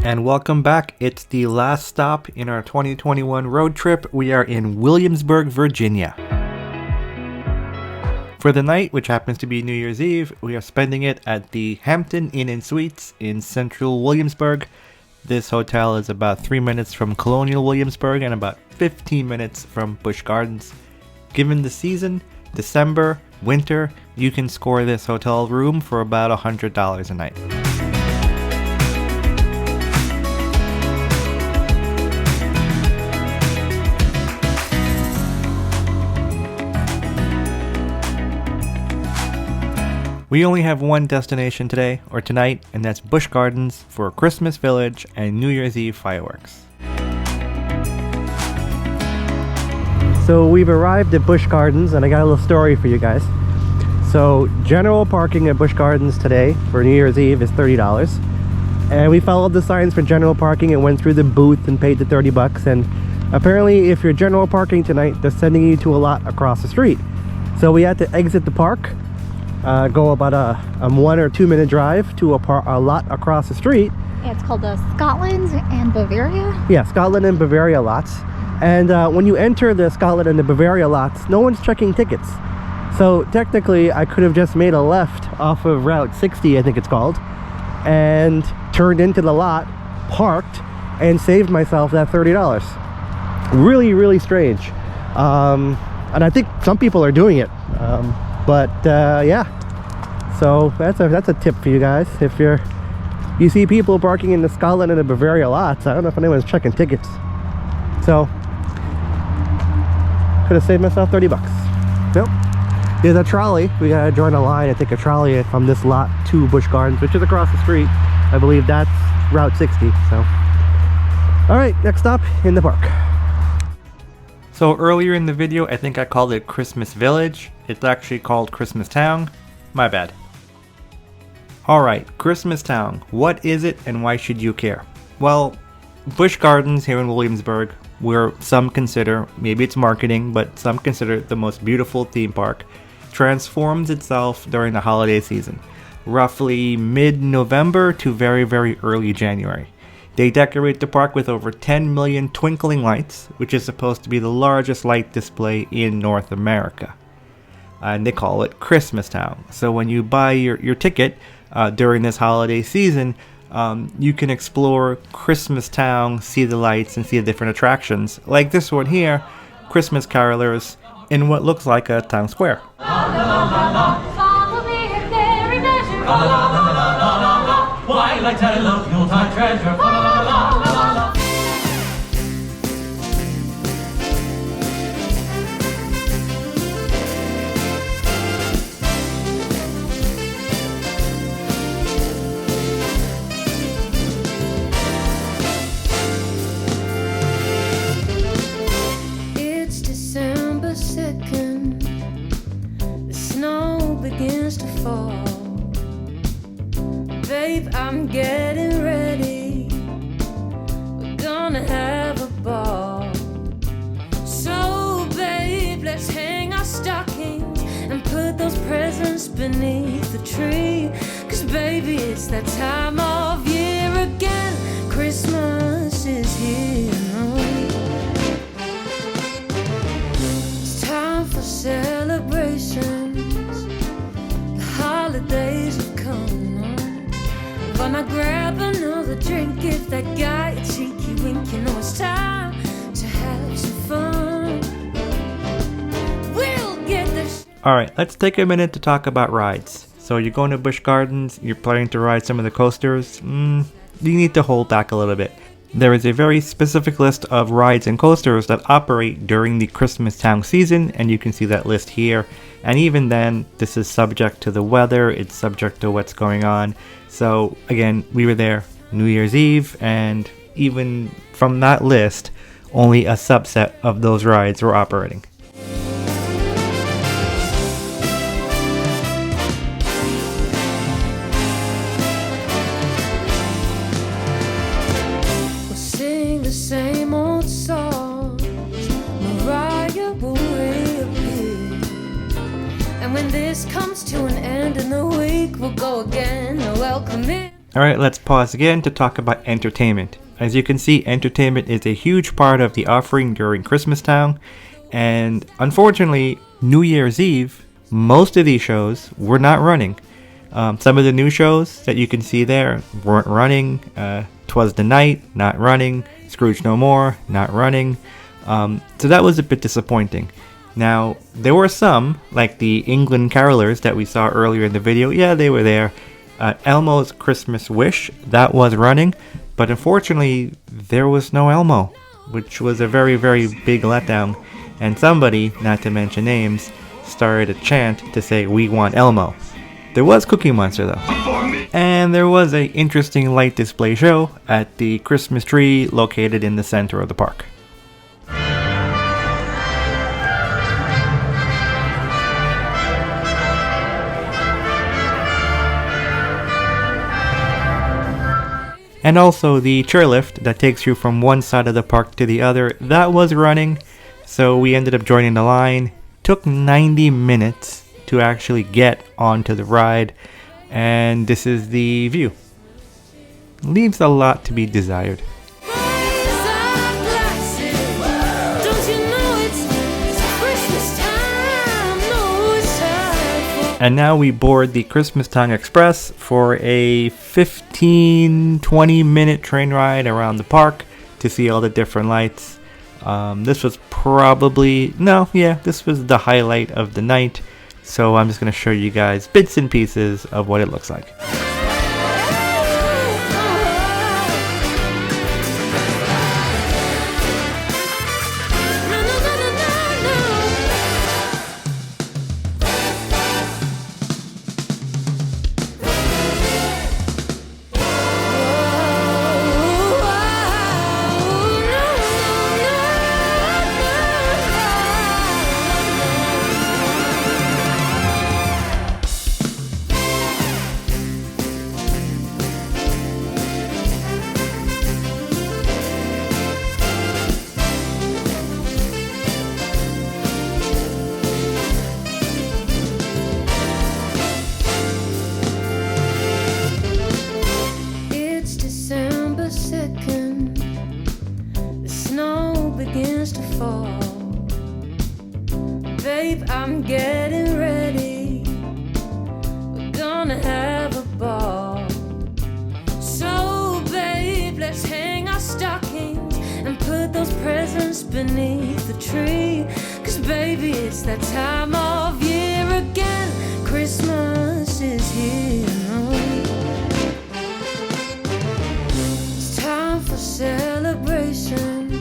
And welcome back. It's the last stop in our 2021 road trip. We are in Williamsburg, Virginia. For the night, which happens to be New Year's Eve, we are spending it at the Hampton Inn and Suites in central Williamsburg. This hotel is about 3 minutes from Colonial Williamsburg and about 15 minutes from Busch Gardens. Given the season, December, winter, you can score this hotel room for about $100 a night. We only have one destination today, or tonight, and that's Busch Gardens for Christmas Village and New Year's Eve fireworks. So we've arrived at Busch Gardens, and I got a little story for you guys. So general parking at Busch Gardens today for New Year's Eve is $30. And we followed the signs for general parking and went through the booth and paid the $30. And apparently if you're general parking tonight, they're sending you to a lot across the street. So we had to exit the park. Go about a 1 or 2 minute drive to a lot across the street. Yeah, it's called the Scotland and Bavaria. Yeah, Scotland and Bavaria lots. And when you enter the Scotland and the Bavaria lots, no one's checking tickets. So technically, I could have just made a left off of Route 60, I think it's called, and turned into the lot, parked, and saved myself that $30. Really, really strange. And I think some people are doing it. Yeah, so that's a tip for you guys. If you see people parking in the Scotland and the Bavaria lots, I don't know if anyone's checking tickets. So could have saved myself $30. Nope. There's a trolley. We gotta join a line and take a trolley from this lot to Busch Gardens, which is across the street. I believe that's Route 60. So, all right, next stop in the park. So earlier in the video, I think I called it Christmas Village. It's actually called Christmas Town. My bad. Alright, Christmas Town. What is it and why should you care? Well, Busch Gardens here in Williamsburg, where some consider, maybe it's marketing, but some consider the most beautiful theme park, transforms itself during the holiday season. Roughly mid-November to very, very early January. They decorate the park with over 10 million twinkling lights, which is supposed to be the largest light display in North America. And they call it Christmas Town. So when you buy your ticket during this holiday season, you can explore Christmas Town, see the lights, and see the different attractions. Like this one here, Christmas carolers in what looks like a town square. Why like I love Yuletide treasure? La, la, la, la, la. It's December 2nd. The snow begins to fall. Babe, I'm getting ready. We're gonna have a ball. So, babe, let's hang our stockings and put those presents beneath the tree. 'Cause, baby, it's that time of year again. Christmas is here. It's time for celebrations. The holidays have come. Gonna grab another drink, give that guy a cheeky wink. You know it's time to have some fun. We'll get this. Alright, let's take a minute to talk about rides. So you're going to Busch Gardens, you're planning to ride some of the coasters. You need to hold back a little bit. There is a very specific list of rides and coasters that operate during the Christmas Town season, and you can see that list here. And even then, this is subject to the weather, it's subject to what's going on. So again, we were there New Year's Eve, and even from that list, only a subset of those rides were operating. We'll sing the same old songs. Mariah will reappear. And when this comes to an end in the week, we'll go again. Welcome in. Alright, let's pause again to talk about entertainment. As you can see, entertainment is a huge part of the offering during Christmastown, and unfortunately, New Year's Eve, most of these shows were not running. Some of the new shows that you can see there weren't running. 'Twas the Night, not running. Scrooge No More, not running. So that was a bit disappointing. Now, there were some, like the England Carolers that we saw earlier in the video. Yeah, they were there. Elmo's Christmas Wish, that was running. But unfortunately, there was no Elmo, which was a very, very big letdown. And somebody, not to mention names, started a chant to say, "We want Elmo." There was Cookie Monster though. And there was an interesting light display show at the Christmas tree located in the center of the park. And also the chairlift that takes you from one side of the park to the other, that was running. So we ended up joining the line. Took 90 minutes to actually get onto the ride. And this is the view. Leaves a lot to be desired. And now we board the Christmastown Express for a 15-20 minute train ride around the park to see all the different lights. This was this was the highlight of the night. So I'm just going to show you guys bits and pieces of what it looks like. I'm getting ready. We're gonna have a ball. So, babe, let's hang our stockings and put those presents beneath the tree. 'Cause, baby, it's that time of year again. Christmas is here. It's time for celebrations.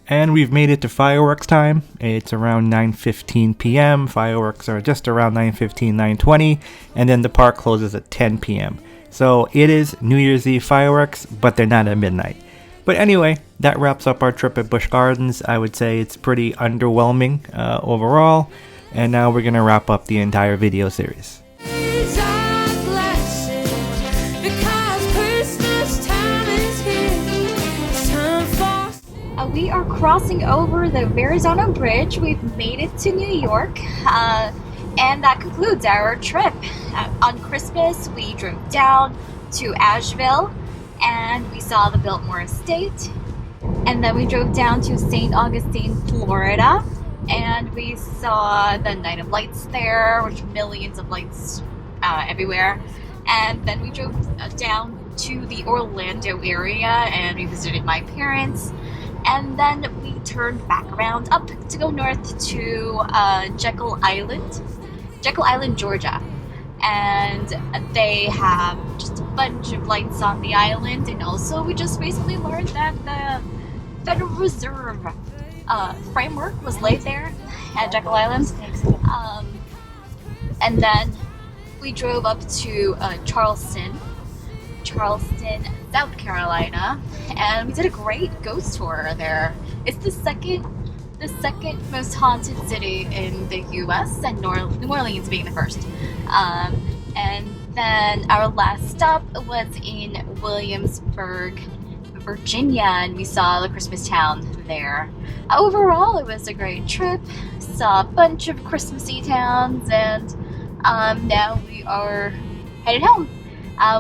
And we've made it to fireworks time. It's around 9:15 p.m. Fireworks are just around 9:15, 9:20, and then the park closes at 10 p.m. So it is New Year's Eve fireworks, but they're not at midnight. But anyway, that wraps up our trip at Busch Gardens. I would say it's pretty underwhelming overall. And now we're gonna wrap up the entire video series. We are crossing over the Verrazano Bridge. We've made it to New York, and that concludes our trip. On Christmas, we drove down to Asheville, and we saw the Biltmore Estate, and then we drove down to St. Augustine, Florida, and we saw the Night of Lights there, which millions of lights everywhere, and then we drove down to the Orlando area, and we visited my parents. And then we turned back around up to go north to Jekyll Island, Georgia. And they have just a bunch of lights on the island. And also, we just recently learned that the Federal Reserve framework was laid there at Jekyll Island. And then we drove up to Charleston, South Carolina, and we did a great ghost tour there. It's the second most haunted city in the U.S., and New Orleans being the first. And then our last stop was in Williamsburg, Virginia, and we saw the Christmas town there. Overall, it was a great trip. Saw a bunch of Christmassy towns, and now we are headed home.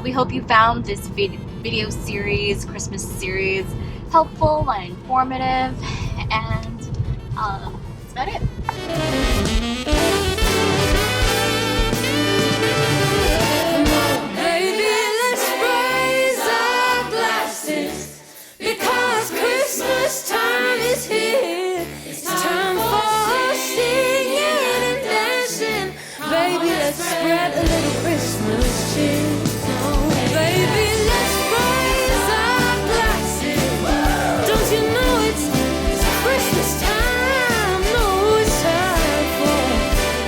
We hope you found this video series, Christmas series, helpful and informative, and that's about it.